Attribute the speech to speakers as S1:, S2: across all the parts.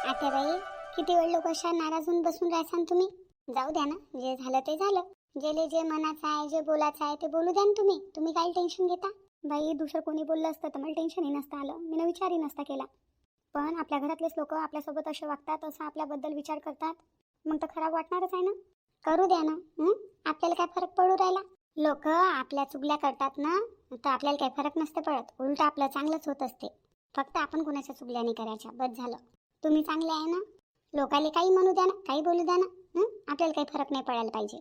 S1: आत्याबाई, किती वेळ लोक अशा नाराज होऊन बसून राहसान तुम्ही? जाऊ द्या ना, जे झालं ते झालं. जेले जे मनाचं आहे, जे बोलायचं आहे ते बोलू द्या ना तुम्ही. तुम्ही काही टेन्शन घेता? बाई, दुसरं कोणी बोललं असतं तर मला टेन्शनही नसतं आलं, मी विचारही नसता केला. पण आपल्या घरातलेच लोक आपल्यासोबत असे वागतात, असं आपल्याबद्दल विचार करतात, मग तर खराब वाटणारच आहे ना. करू द्या ना. आपल्याला काय फरक पडू राहिला? लोक आपल्या चुगल्या करतात ना, तर आपल्याला काही फरक नसते पडत, उलट आपलं चांगलंच होत असते. फक्त आपण कोणाच्या चुगल्या नाही करायच्या, बस झालं. तुम्ही चांगले आहे ना. लोकाले काही म्हणू द्या ना, काही बोलू द्या ना. आपल्याला काही फरक नाही पडायला पाहिजे.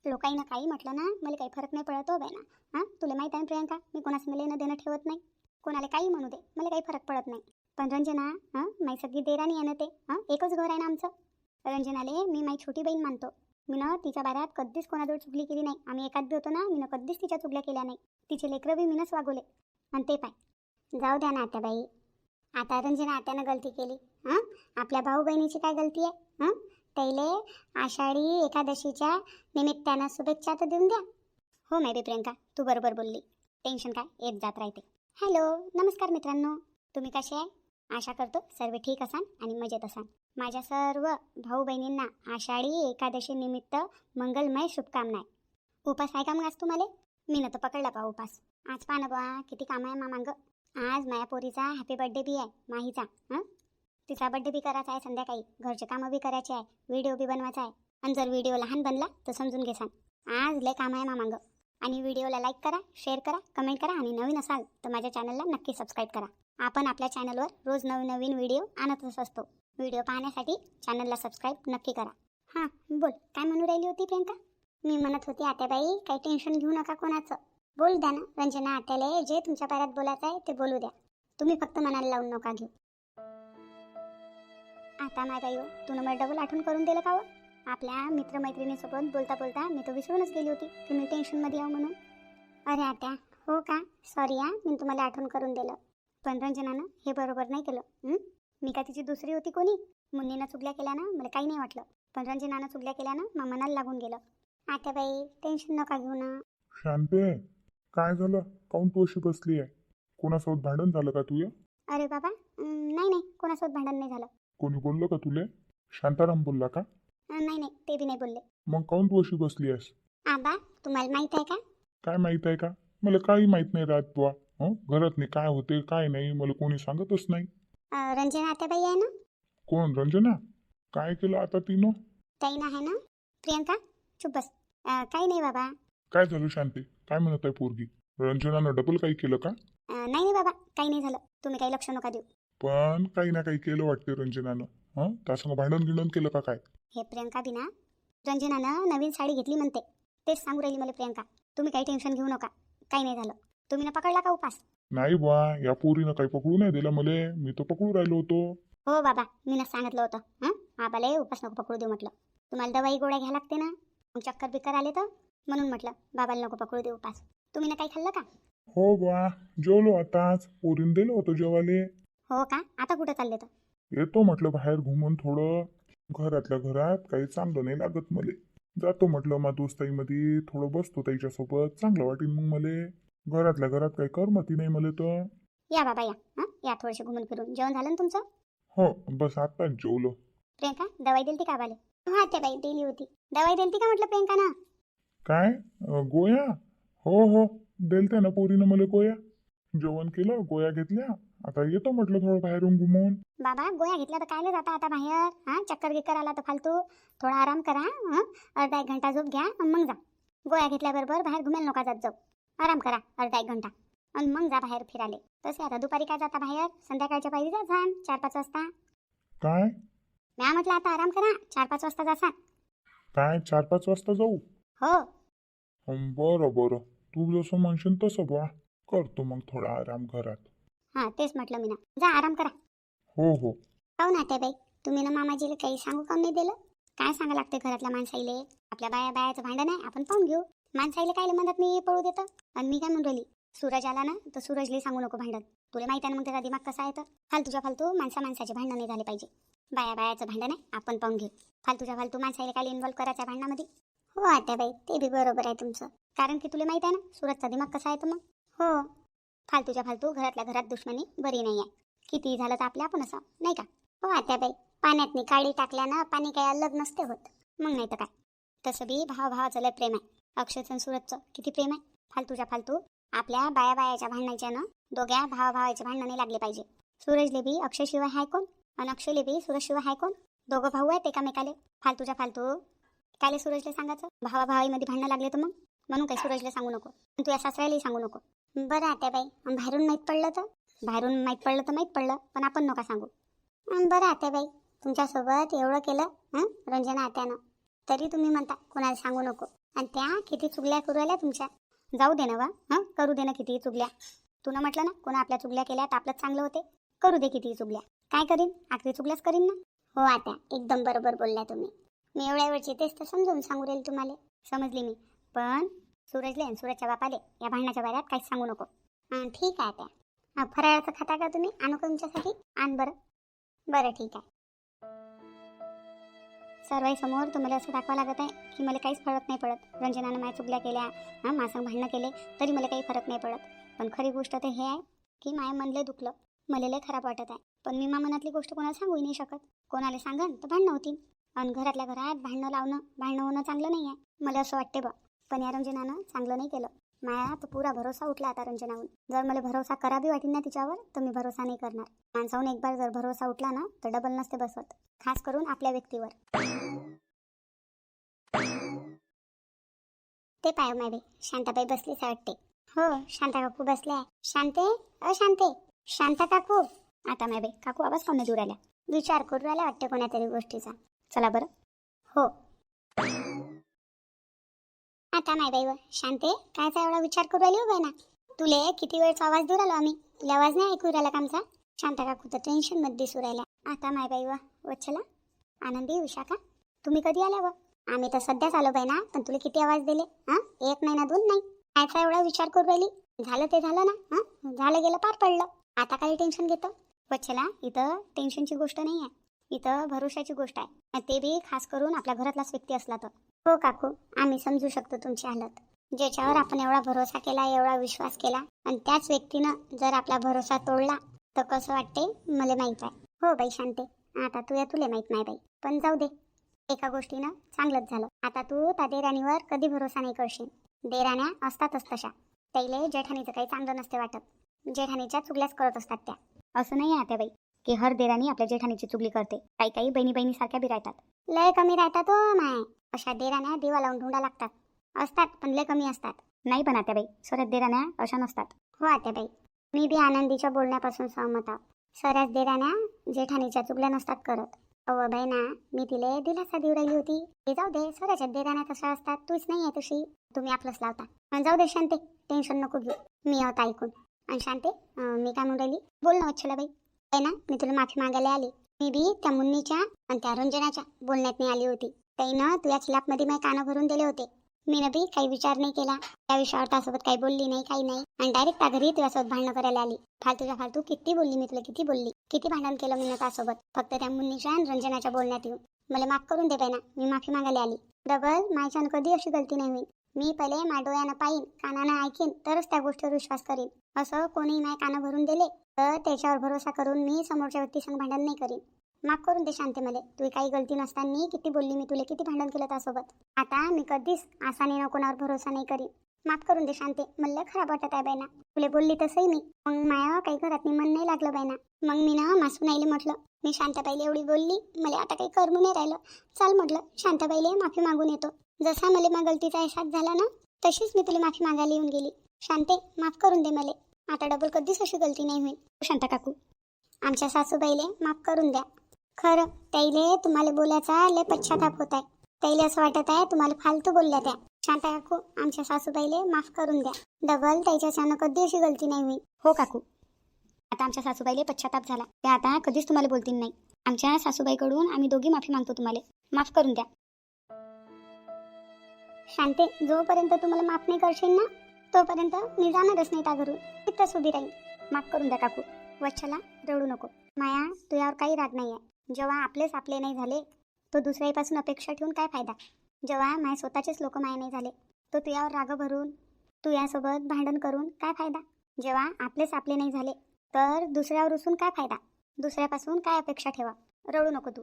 S1: लोकांना काही म्हटलं ना, मला काही फरक नाही पडत हो बाय ना. तुला माहित आहे ना प्रियंका, मी कोणासंग लेणं देणं ठेवत नाही. कोणाला काही म्हणू दे, मला काही फरक पडत नाही. पण रंजना, माई सगळी देराणी आहे ना ते, एकच घर आहे ना आमचं. रंजनाले मी माई छोटी बहीण मानतो. मी ना तिच्या बाऱ्यात कधीच कोणाजवळ चुगली केली नाही. आम्ही एकाच होतो ना, मी कधीच तिच्या चुगल्या केल्या नाही. तिचे लेकरं बी मीनच वागवले. आणि ते पाय, जाऊ द्या ना आत्याबाई. आता रंजना आत्यानं गलती केली, आपल्या भाऊ बहिणीची काय गलती आहे? त्याले आषाढी एकादशीच्या निमित्तानं शुभेच्छा तर देऊन द्या. हो नाही रे प्रियंका, तू बरोबर बोलली. टेन्शन काय येत जात राहते. हॅलो, नमस्कार मित्रांनो. तुम्ही कसे आहे? आशा करतो सर्व ठीक असाल आणि मजेत असाल. माझ्या सर्व भाऊ बहिणींना आषाढी एकादशी निमित्त मंगलमय शुभकामना. उपास आहे का मग आज तुम्हाला? मी न तर पकडला पा उपास. आज पहा ना बा, किती काम आहे मामांग. आज माया पोरीचा हॅपी बर्थडे बी आहे, माहीचा. तिचा बर्थडे बी करायचा आहे संध्याकाळी. घरचे कामं बी करायचे आहे, व्हिडिओ बी बनवायचा आहे. आणि जर व्हिडिओ लहान बनला तर समजून घेसान, आज लय काम आहे मामांग. आणि व्हिडिओला लाईक करा, शेअर करा, कमेंट करा आणि नवीन असाल तर माझ्या चॅनलला नक्की सबस्क्राईब करा. आपण आपल्या चॅनलवर रोज नवीन नवीन व्हिडिओ आणतच असतो. व्हिडिओ पाहण्यासाठी चॅनलला सबस्क्राईब नक्की करा. हां बोल, काय म्हणू राहिली होती प्रियंका? मी म्हणत होती आत्याबाई, काही टेन्शन घेऊ नका कोणाचं. बोल द्या ना रंजना आत्याला, जे तुमच्या पायात बोलायचं आहे ते बोलू द्या. तुम्ही फक्त मनाला लावून नका घेऊ. आता माय बाई, तू मला डबल आठवण करून दिलं का? आपल्या मित्रमैत्रिणीसोबत बोलता बोलता मी तर विसरूनच गेली होती की मी टेन्शनमध्ये आहो म्हणून. अरे आत्या, हो का? सॉरी मी तुम्हाला आठवण करून दिलं. पण रंजनानं हे बरोबर नाही केलं. मी का तिची दुसरी होती कोणी? मुन्नीनं चुगल्या केल्या ना, मला काही नाही वाटलं. पण रंजनानं चुगल्या केल्या ना, मग मनाला लागून गेलं. आत्याबाई, टेन्शन नका घेऊ ना.
S2: शांते, काय झालं? काऊन तू अशी बसली आहे? कोणासोबत भांडण झालं का तुझं?
S1: अरे बाबा, नाही, कोणासोबत भांडण नाही झालं.
S2: कोणी बोललं का तुले? शांताराम बोलला का?
S1: नाही, ते बी नाही बोलले.
S2: मग काऊन तू अशी बसली आहेस?
S1: आबा, तुम्हाला माहित आहे का?
S2: काय माहित आहे का? मला काही माहित नाही राहत बुवा. घरात नाही काय होते काय नाही मला कोणी सांगतच नाही.
S1: रंजना आत्याबाई आहे ना?
S2: कोण रंजना? काय केलं आता तिनं?
S1: ताई ना आहे ना? प्रियंका, चुप बस. काही नाही बाबा.
S2: काय झालं शांती? काय म्हणत आहे पोरगी? रंजनानं डबल काही केलं का?
S1: नाही बाबा, काही नाही झालं. तुम्ही काही लक्ष नका देऊ.
S2: पण काही ना काही केलं वाटते रंजनानं. त्यासंग भांडण गिंडण केलं का काय?
S1: हे प्रियंका बिना, रंजनानं नवीन साडी घेतली म्हणते. तेच सांगू राहिली मला प्रियंका. तुम्ही काही टेन्शन घेऊ नका, काही नाही झालं. तुम्ही ना पकडला का उपास?
S2: नाही बुवा, या पोरीनं काही पकडू नाही दिला मले. मी तर पकडू राहिलो होतो.
S1: हो बाबा, मी सांगितलं होतं आबाले उपास नको पकडू देऊ म्हटलं. तुम्हाला दवाई गोळ्या घ्या लागते ना, मग चक्कर बिक्कर आले तर म्हणून म्हटलं बाबाला नको पकडू देऊ उपास. तुम्ही ना काही खाल्लं का?
S2: हो बुवा, जेवलो आताच. पोरीन दिलं होतं जेवाले.
S1: हो का? आता कुठं चालले तर?
S2: येतो म्हटलं बाहेर घुमून थोडं. घरातल्या घरात काही चांगलं नाही लागत मले. जातो म्हटलं मा दोस्ताईमध्ये थोडं बसतो त्याच्यासोबत, चांगलं वाटेल मग मले. घरातल्या घरात काही करमती नाही मले तर.
S1: या बाबा या थोडेसे घुमून फिरून. जेवण झालं ना तुमचं?
S2: हो, बस आताच जेवलो.
S1: प्रियंका, दवाई दिलती का आबाले? हा त्या बाई दिली होती. दवाई दिलती का म्हटलं प्रियंका ना?
S2: काय? गोया? हो, दिलत्या ना पोरीनं मला गोया. जेवण केलं, गोया घेतल्या. आता येतो म्हटलं थोडं बाहेरून घुमून.
S1: बाबा, गोळ्या घेतल्या तर कायले जाता आता बाहेर? चक्कर गिक्कर आला तर फालतू. थोडा आराम करा. अर्धा एक घंटा झोप घ्या आणि मग जा. गोळ्या घेतल्याबरोबर बाहेर घुमायला नका जात जाऊ. आराम करा अर्धा एक घंटा आणि मग जा बाहेर फिराले. तसे आता दुपारी काय जाता बाहेर? संध्याकाळच्या पाहिजे जा 4-5 वाजता.
S2: काय?
S1: म्या म्हटलं आता आराम करा, 4-5 वाजता जासा.
S2: काय 4-5 वाजता जाऊ?
S1: हो.
S2: बरं, तू जसं म्हणशील तसं बुवा. करतो मग थोडा आराम घरात.
S1: तेच म्हटलं मी ना, जा आराम करा.
S2: हो.
S1: काहून आत्याबाई, तुम्ही ना मामाजीला काही सांगू काऊन नाही दिलं? काय सांगा लागते घरातल्या माणसाईले? आपल्या बायाचं भांडण आहे, आपण पाहून घेऊ. माणसाईले काय म्हणत मी पळू देतं. आणि मी काय म्हणून राहिली, सूरज आला ना तर सूरजला सांगू नको भांडण. तुला माहिती आहे ना मग त्याचा दिमाग कसा आहे तर. फालतू माणसाचे भांडण नाही झाले पाहिजे. बायाचं भांडण आहे, आपण पाहून घेऊ. फालतू माणसाईले काय इन्व्हॉल्व करायच्या भांडणामध्ये? हो आत्याबाई, ते बी बरोबर आहे तुमचं. कारण की तुला माहित आहे ना सूरजचा दिमाग कसा आहे तर मग. हो, फालतू घरातल्या घरात दुश्मनी बरी नाही आहे. किती झालं तर आपल्या आपण असं नाही का? हो आत्याबाई, पाण्यातनी काळी टाकल्यानं पाणी काही अलग नसते होत. मग नाही तर काय. तसं बी भावाचं लय प्रेम आहे. अक्षयचं आणि सूरजचं किती प्रेम आहे. फालतूच्या फालतू आपल्या बायाच्या भांडणाच्या ना दोघ्या भावाचे भांडण नाही लागले पाहिजे. सूरजले बी अक्षय शिवाय हाय कोण आणि अक्षयले बी सूरज शिवाय हाय कोण. दोघं भाऊ आहेत एकामेकाले. फालतूच्या फालतू काले सूरजले सांगायचं भावामध्ये भांडणं लागले तर मग म्हणून काही सूरजला सांगू नको. तू या सासऱ्यालाही सांगू नको. बरं आता बाई, बाहेरून माहीत पडलं तर माहीत पडलं पण आपण नका सांगू. बरं आता बाई, तुमच्यासोबत एवढं केलं रंजना आत्यानं, तरी तुम्ही म्हणता कोणाला सांगू नको. आणि त्या किती चुगल्या करू राहिल्या तुमच्या. जाऊ दे ना वा, करू दे ना किती चुगल्या. तू ना म्हटलं ना कोणा आपल्या चुगल्या केल्या तर आपलंच चांगलं होते. करू दे किती चुगल्या. काय करीन, आखरी चुगल्याच करीन ना. हो आता एकदम बरोबर बोलल्या तुम्ही. मी एवढ्या वेळची तेच तर समजून सांगू राहील तुम्हाला. समजली मी. पण सूरजले आणि सूरजच्या बापाले या भांडणाच्या बाऱ्यात काहीच सांगू नको. ठीक आहे त्या. फराळाचं खाता का तुम्ही? आणू का तुमच्यासाठी? आण बरं. बरं ठीक आहे. सर्वांसमोर तुम्हाला असं दाखवा लागत आहे की मला काहीच फरक नाही पडत. रंजनानं माझ्या चुगल्या केल्या, माझं भांडणं केले तरी मला काही फरक नाही पडत. पण खरी गोष्ट तर हे आहे की माझ्या मनले दुखलं, मला लय खराब वाटत आहे. पण मी मनातली गोष्ट कोणाला सांगूही नाही शकत. कोणाला सांगन तर भांडणं होतील. आणि घरातल्या घरात भांडणं होणं चांगलं नाही आहे, मला असं वाटते बा. पण या रंजनानं चांगलं नाही केलं. माया तर पुरा भरोसा उठला आता रंजनाहून. जर मला भरोसा करावी वाटेल ना तिच्यावर तर मी भरोसा नाही करणार. माणसाहून एक बार जर भरोसा उठला ना तर डबल नसते बसवत, खास करून आपल्या व्यक्तीवर. ते पाय मायबे शांताबाई बसलीच वाटते. हो शांता काकू बसल्या. शांते शांता काकू. आता मायबे काकू आवाज कोण देऊ राहिल्या, विचार करू राहिल्या वाटते कोणातरी गोष्टीचा. चला बरं. हो आता मायबाई व शांते कायचा एवढा विचार करू राहिली हो बाई ना. तुले किती वेळचा आवाज देऊ राहिलो आम्ही, तुला आवाज नाही ऐकू राहिला कामचा. शांता काकू तर टेन्शन मध्ये दिसू राहिल्या. आता मायबाई व वच्छला आनंदी विशाखा तुम्ही कधी आल्या व? आम्ही तर सध्याच आलो बाई ना. पण तुला किती आवाज दिले? एक नाही ना दोन नाही. कायचा एवढा विचार करू राहिली. झालं ते झालं ना. झालं गेलं पार पडलं. आता काही टेन्शन घेतं वच्छला? इथं टेन्शनची गोष्ट नाही आहे, इथं भरोशाची गोष्ट आहे. ते बी खास करून आपल्या घरातलाच व्यक्ती असला तर. हो काकू आम्ही समजू शकतो तुमची हालत. ज्याच्यावर आपण एवढा भरोसा केला, एवढा विश्वास केला आणि त्याच व्यक्तीनं जर आपला भरोसा तोडला तर कसं वाटते मला माहीत आहे. हो बाई शांते, आता तुला माहीत नाही बाई. पण जाऊ दे, एका गोष्टीनं चांगलंच झालं. आता तू त्या देराणीवर कधी भरोसा नाही करशील. देराण्या असतातच तशा. त्याला जेठानीचं काही चांगलं नसते वाटत. जेठानीच्या चुगल्याच करत असतात त्या. असं नाही आहे बाई की हर देराणी आपल्या जेठानीची चुगली करते. काही बहिणी सारख्या बी राहतात. लय कमी राहतात हो माय. अशा देराण्या दिवा लावून ढुंडा लागतात. असतात पण लय कमी असतात. नाही पण आत्याबाई सरच देराण्या अशा नसतात. हो आत्याबाई, मी बी आनंदीच्या बोलण्यापासून सहमत आहो. सरच देराण्या जेठानीच्या चुगल्या नसतात करत. अहो बाई ना, मी तिला दिलासा देऊ राहिली होती. ते जाऊ दे, स्वराच्या देराण्या तशा असतात. तूच नाही आहे तशी, तुम्ही आपलंच लावता. पण जाऊ दे शांते, टेन्शन नको घेऊ, मी आहोत ऐकून. आणि शांते मी काय म्हणून राहिली, बोल ना वच्छला बाई. आहे ना, मी तुला माफी मागायला आली. मी बी त्या मुन्नीच्या आणि त्या रंजनाच्या बोलण्यात नाही आली होती. त्याईनं तुझ्या खिलाफमध्ये माझे कानं भरून दिले होते. मी न बी काही विचार नाही केला त्या विषयावर. त्यासोबत काही बोलली नाही, काही नाही. आणि डायरेक्ट त्या घरी तुझ्यासोबत भांडणं करायला आली. फालतू किती बोलली मी तुला, किती बोलली, किती भांडण केलं मी ना त्यासोबत. फक्त त्या मुन्नीच्या आणि रंजनाच्या बोलण्यात येऊन. मला माफ करून दे बाई ना, मी माफी मागायला आली. डबल माझ्यानं कधी अशी गलती नाही होईल. मी पहिले माझ्या डोळ्यानं पाहीन, कानानं ऐकीन, तरच त्या गोष्टीवर विश्वास करीन. असं कोणी माझे कानं भरून दिले तर त्याच्यावर भरोसा करून मी समोरच्या व्यक्तीसंग भांडण नाही करीन. माफ करून दे शांते मला. तुझी काही गलती नसताना किती बोलली मी तुला, किती भांडण केलं त्यासोबत. आता मी कधीच आसानीनं कोणावर भरोसा नाही करीन. माफ करून दे शांते, मला खराब वाटत आहे बाई ना. तुला बोलली तसंही मी. मग माया काही घरात मन नाही लागलं बाई ना. मग मी ना मासून आईले म्हटलं, मी शांताबाईला एवढी बोलली, मला आता काही करमू नाही राहिलं. चाल म्हटलं शांताबाईला माफी मागून येतो. जसा मला माझ्या गलतीचा एहसास झाला ना तशीच मी तुला माफी मागायला येऊन गेली. शांते माफ करून दे मला. आता डबल कधीच अशी गलती नाही होईल. शांता काकू आमच्या सासूबाईले माफ करून द्या. खरं त्याईले तुम्हाला बोलायचा लय पश्चाताप होत आहे. त्याईले असं वाटत आहे तुम्हाला फालतू बोलल्या त्या. शांता काकू आमच्या सासूबाईले माफ करून द्या. डबल त्याच्याच्यानं कधी अशी गलती नाही होईल. हो काकू, आता आमच्या सासूबाईले पश्चाताप झाला. त्या आता कधीच तुम्हाला बोलतील नाही. आमच्या सासूबाईकडून आम्ही दोघी माफी मागतो, तुम्हाला माफ करून द्या. शांते जोपर्यंत तुम्हाला माफ नाही करशील ना तोपर्यंत मी जाणारच नाही त्या घरून. तिथंच उभी राहील. माफ करून द्या काकू. वच्छला रडू नको. माया तुझ्यावर काही राग नाही आहे. जेव्हा आपले नाही झाले तो दुसऱ्यापासून अपेक्षा ठेवून काय फायदा. जेव्हा माझे स्वतःचेच लोक माया नाही झाले तो तुझ्यावर राग भरून तू यासोबत भांडण करून काय फायदा. जेव्हा आपले नाही झाले तर दुसऱ्यावर रुसून काय फायदा. दुसऱ्यापासून काय अपेक्षा ठेवा. रडू नको तू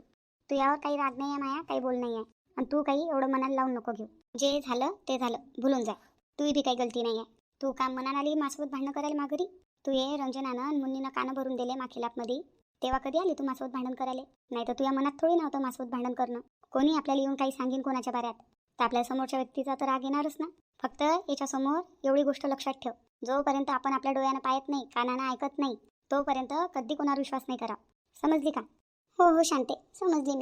S1: यावर काही राग नाही आहे माया, काही बोल नाही आहे. आणि तू काही एवढं मनाला लावून नको घेऊ. जे झालं ते झालं, भुलून जा. तुही बी काही गलती नाही आहे. तू काम मनाला आली माझ्यासोबत भांडणं करायला माघारी? तू ये रंजनानं आणि मुन्नीनं कानं भरून दिले माखिलापमध्ये, तेव्हा कधी आली तू माझ्यासोबत भांडण करायला? नाही तर तुझ्या मनात थोडी नव्हतं माझ्यासोबत भांडण करणं. कोणी आपल्याला येऊन काही सांगेन कोणाच्या बाऱ्यात तर आपल्या समोरच्या व्यक्तीचा तर राग येणारच ना. फक्त याच्यासमोर एवढी गोष्ट लक्षात ठेव, जोपर्यंत आपण आपल्या डोळ्यानं पाहत नाही, कानानं ऐकत नाही, तोपर्यंत कधी कोणावर विश्वास नाही करा. समजली का? हो हो शांते, समजली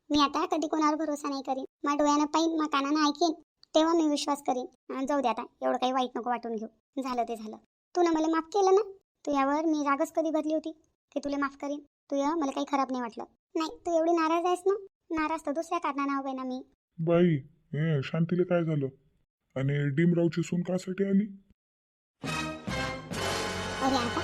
S1: मी आता कधी कोणावर भरोसा नाही करीन. माझ्या डोळ्यानं पाहिन, मग कानानं ऐकेन, तेव्हा मी विश्वास करीन. जाऊ दे आता, एवढं काही वाईट नको वाटून घेऊ. झालं ते झालं. तू ना मला माफ केलं ना. तू यावर मी रागच कधी भरली होती की तुला माफ करीन? तू या मला काही खराब नाही वाटलं. नाही, तू एवढी नाराज आहेस ना. नाराज तर दुसऱ्या कारणानं हवं ना मी.
S2: बाई, हे शांतीला काय झालं? आणि डिमरावची सून कासाठी आली?
S1: अरे आता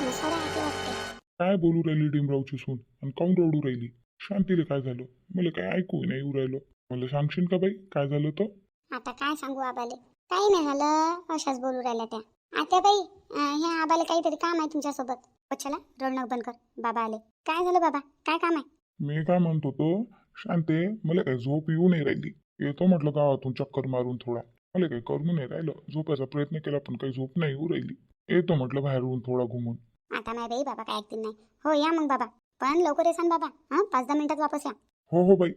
S1: ना सर ऐकलं वाटते.
S2: काय बोलू राहिली डिमरावची सून आणि काऊन रडू राहिली? शांतीला काय झालं? मला काय ऐकू नाही येऊ राहिलं. मला सांगशील का बाई काय झालं तर?
S1: आता काय सांगू आबाले? काही नाही झालं, अशाच बोलू राहिल्या त्या. आता बाई, ह्या आबाले काहीतरी काम आहे तुमच्यासोबत. चला रडणं बंद कर, बाबा आले. काय झालं बाबा, काय काम आहे?
S2: मी काय म्हणतो तो, शांते मला काही झोप येऊ नाही राहिली. येतो म्हटलं गावातून चक्कर मारून थोडा. मला काही करू नाही राहिलं. झोपायचा प्रयत्न केला पण काही झोप नाही येऊ राहिली. येतो म्हटलं बाहेरून थोडा घुमून.
S1: आता नाही बाई, बाबा काय ऐकतील नाही. हो या मग बाबा, पण लवकर येसान बाबा. 5-10 मिनिटात वापस या.
S2: हो हो बाई,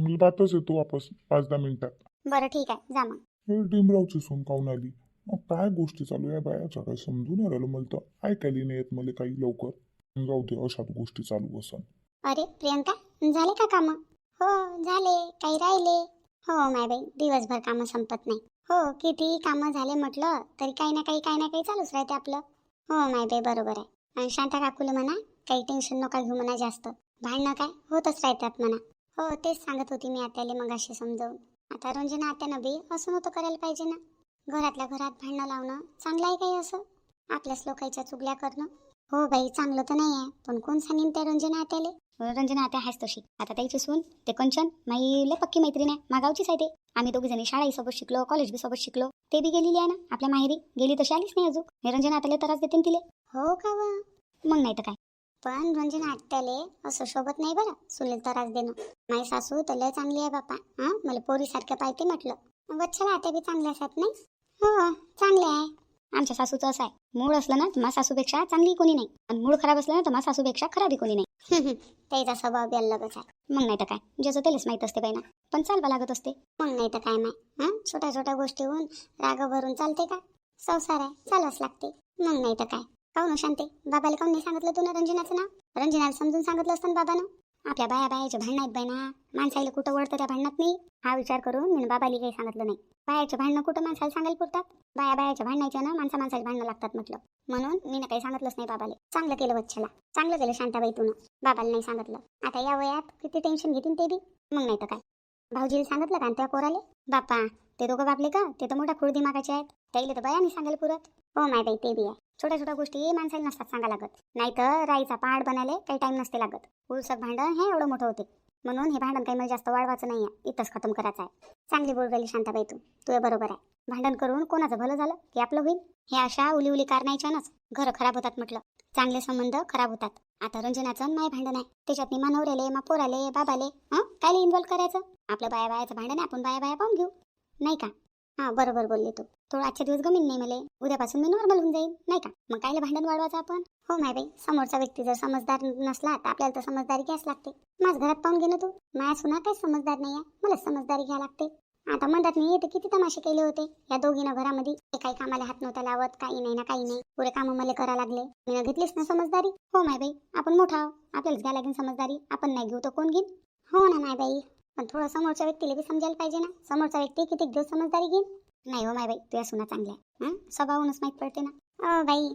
S2: मी बातच येतो वापस 5-10 मिनिटात.
S1: बरं ठीक आहे, जा मग.
S2: हे डिमरावची सून काऊन आली? मग काय गोष्टी चालू आहे बायाच्या? काही समजून नाही राहिलं मला तर. ऐकायला नाही येत मला काही लवकर. जाऊ दे, अशात गोष्टी चालू असन.
S1: अरे प्रियंका, झाले का कामं? हो झाले, काही राहिले. हो माय बाई, दिवसभर कामं संपत नाही. हो किती कामं झाले म्हटलं तरी काही ना काही चालूच राहते आपलं. हो माय बाई, बरोबर आहे. आणि शांता काकूला म्हणा काही टेन्शन नका घेऊ म्हणा जास्त. भांडणं काय होतच राहतात म्हणा. हो तेच सांगत होती मी आत्याला मग अशी समजावून. आता रंजना आत्यानं बी असं नव्हतं करायला पाहिजे ना. घरातल्या घरात भांडणं लावणं चांगलं आहे काही असं? आपल्याच लोकांच्या चुगल्या करणं. हो बाई, चांगलं तर नाही आहे, पण कोण सांगेन त्या रंजना आत्याले? रंजना आत्या आहेच तशी. आता त्याची सून ते कंचन माई लय पक्की मैत्रीण आहे, मागावचीच आहे ते. आम्ही दोघी जणी शाळाही सोबत शिकलो, कॉलेज बी सोबत शिकलो. ते बी गेलेली आहे ना आपल्या माहेरी. गेली तशी आलीच नाही अजून. हे रंजना आत्याला त्रास देते तिले. हो का वा? मग नाही तर काय. पण रंजना आत्याले असं शोभत नाही बरं सुनील त्रास देणं. माझी सासू तर लय चांगली आहे बापा. मला पोरीसारखं पाहिजे म्हटलं. वच्छला आत्या बी चांगल्या असतात नाही? हो चांगले आहे. आमच्या सासूचं असं आहे, मूळ असलं ना तर मा सासूपेक्षा चांगली कोणी नाही, आणि मूळ खराब असलं ना तर मा सासूपेक्षा खराबी कोणी नाही. त्याचा स्वभाव बी अलगच आहे. मग नाही तर काय, ज्याचं त्यालाच माहीत असते बाई ना. पण चालवा लागत असते. मग नाही तर काय माय. छोट्या छोट्या गोष्टीहून राग भरून चालते का? संसार आहे, चालच लागते. मग नाही तर काय. काऊन शांते, बाबाला काऊन नाही सांगितलं तू ना रंजनाचं नाव? रंजनाला समजून सांगितलं असतं ना बाबानं. आपल्या बायाचे भांडण आहेत बाई ना. माणसाला कुठं वळतं त्या भांडणात नाही. हा विचार करून मी बाबाली काही सांगितलं नाही. बायाचे भांडणं कुठं माणसाला सांगायला पुरतात? बायाच्या भांडणाच्या ना माणसाचे भांडणं लागतात म्हटलं. म्हणून मी काही सांगितलंच नाही बाबाले. चांगलं केलं वच्छला, चांगलं केलं शांताबाई तू. बाबाला नाही सांगितलं. आता या वयात किती टेन्शन घेतील ते बी. मग नाही तर काय. भाऊजीला सांगितलं का त्या पोराले? बापा ते दोघं बापले का, ते तर मोठा खूळ दिमागाचे आहेत. त्याला तर बाया नाही सांगायला पुरत. हो माय बाई, ते बी आहे. छोट्या छोट्या गोष्टी माणसाला नसतात सांगा लागत. नाही तर राईचा पहाड बनायला काही टाइम नसते लागत. उलसक भांडण हे एवढं मोठं होते. म्हणून हे भांडण काही मला जास्त वाढवायचं नाही आहे, इथंच खतम करायचं आहे. चांगली बोल राहिली शांताबाई तू बरोबर आहे. भांडण करून कोणाचं भलं झालं की आपलं होईल. हे अशा उली कारणाच्यानच घरं खराब होतात म्हटलं. चांगले संबंध खराब होतात. आता रंजनाचं माय भांडण आहे, त्याच्यात मी नवऱ्याले मा पोराले बाबाले काय इन्व्हॉल्व करायचं? आपलं बायाचं भांडण आहे, आपण बाया पाहून घेऊ नाही का? बरोबर बोलली तू. थोडं आजचे दिवस गमीन नाही मला. उद्यापासून मी नॉर्मल होऊन जाईल नाही का? मग कायले भांडण वाढवायचं आपण? हो माय बाई, समोरचा व्यक्ती जर समजदार नसला तर आपल्याला तर समजदारी घ्यायच लागते. माझ्या घरात पाहून घे ना तू. माझ्या सुना काही समजदार नाही आहे, मला समजदारी घ्यायला लागते. आता म्हणतात नाही तर किती तमाशे केले होते या दोघीनं घरामध्ये. काही कामाला हात नव्हता लावत, काही नाही पुरे कामं मला करा लागले. मी घेतलीच ना समजदारी. हो माय बाई, आपण मोठा आहो, आपल्यालाच घ्यायला लागेल समजदारी. आपण नाही घेऊ तर कोण घेईन? हो ना माय बाई, पण थोडं समोरच्या व्यक्तीला बी समजायला पाहिजे ना. समोरचा व्यक्ती किती दिवस समजदारी घेईन? नाही हो माय बाई, तुझ्या सुना चांगल्या आहे. स्वभावूनच माहीत पडते ना. बाई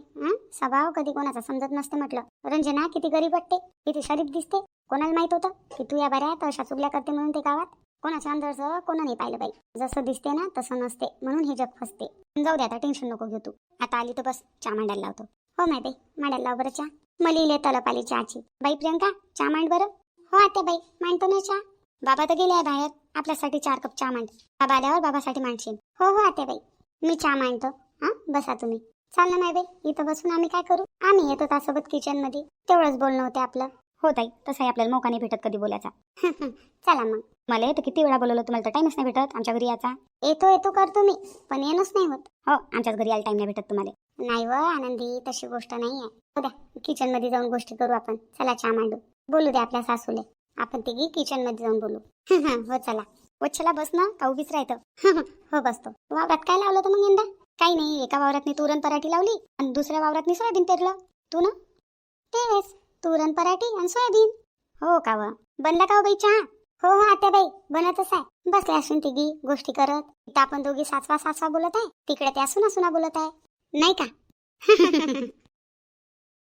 S1: स्वभाव कधी कोणाचा समजत नसते म्हटलं. रंजना किती गरीब वाटते, किती शरीफ दिसते. कोणाला माहित होतं की तू या बऱ्यात अशा चुगल्या करते म्हणून ते गावात? कोणाच्या अंदरचं कोणा नाही पाहिलं बाई. जसं दिसते ना तसं नसते, म्हणून हे जग फसते. जाऊ दे आता, टेन्शन नको घेऊ तू. आता आली तर बस चहा मांडायला लावतो. हो माय बाई, मांडायला लाव बरं चहा. मलिले तलप आली चहाची. बाई प्रियंका, चहा मांड बरं. हो आत्या बाई, मांडतो ना चहा. बाबा तर गेले आहे बाहेर, आपल्यासाठी 4 कप चहा मांड. बाबा आल्यावर बाबासाठी मांडशील. हो हो आत्या बाई, मी चहा मांडतो. बसा तुम्ही. चाल ना माय बाई, इथं बसून आम्ही काय करू? आम्ही येतो त्यासोबत किचन मध्ये, तेवढंच बोलणं होते आपलं. हो ताई, तसाही आपल्याला मौका नाही भेटत कधी बोलायचा. चला मग. मला तर किती वेळा बोलवलं, तुम्हाला तर टाइमच नाही भेटत आमच्या घरी याचा. येतो करतो मी, पण येणंच नाही होत. हो, आमच्याच घरी यायला टाइम नाही भेटत तुम्हाला. नाही व आनंदी, तशी गोष्ट नाही आहे. हो द्या, किचन मध्ये जाऊन गोष्टी करू आपण. चला चहा मांडू. बोलू द्या आपल्या सासूले. आपण तिघी किचन मध्ये जाऊन बोलू. हो चला. वच्छला बस ना, का उभीच राहतं? हो बसतो. वावरात काय लावलं तर मग यंदा? काही नाही, एका वावरात तुरण पराठी लावली आणि दुसऱ्या वावरात सोयाबीन पेरलं. तू ना तेच तुरण पराठी आणि सोयाबीन. हो का व? बनला का हो बाई चहा? हो आत्याबाई, बनतच आहे. बसले असून तिघी गोष्टी करत. इथं आपण दोघी सासवा बोलत आहे, तिकडे त्या सुना बोलत आहे, नाही का?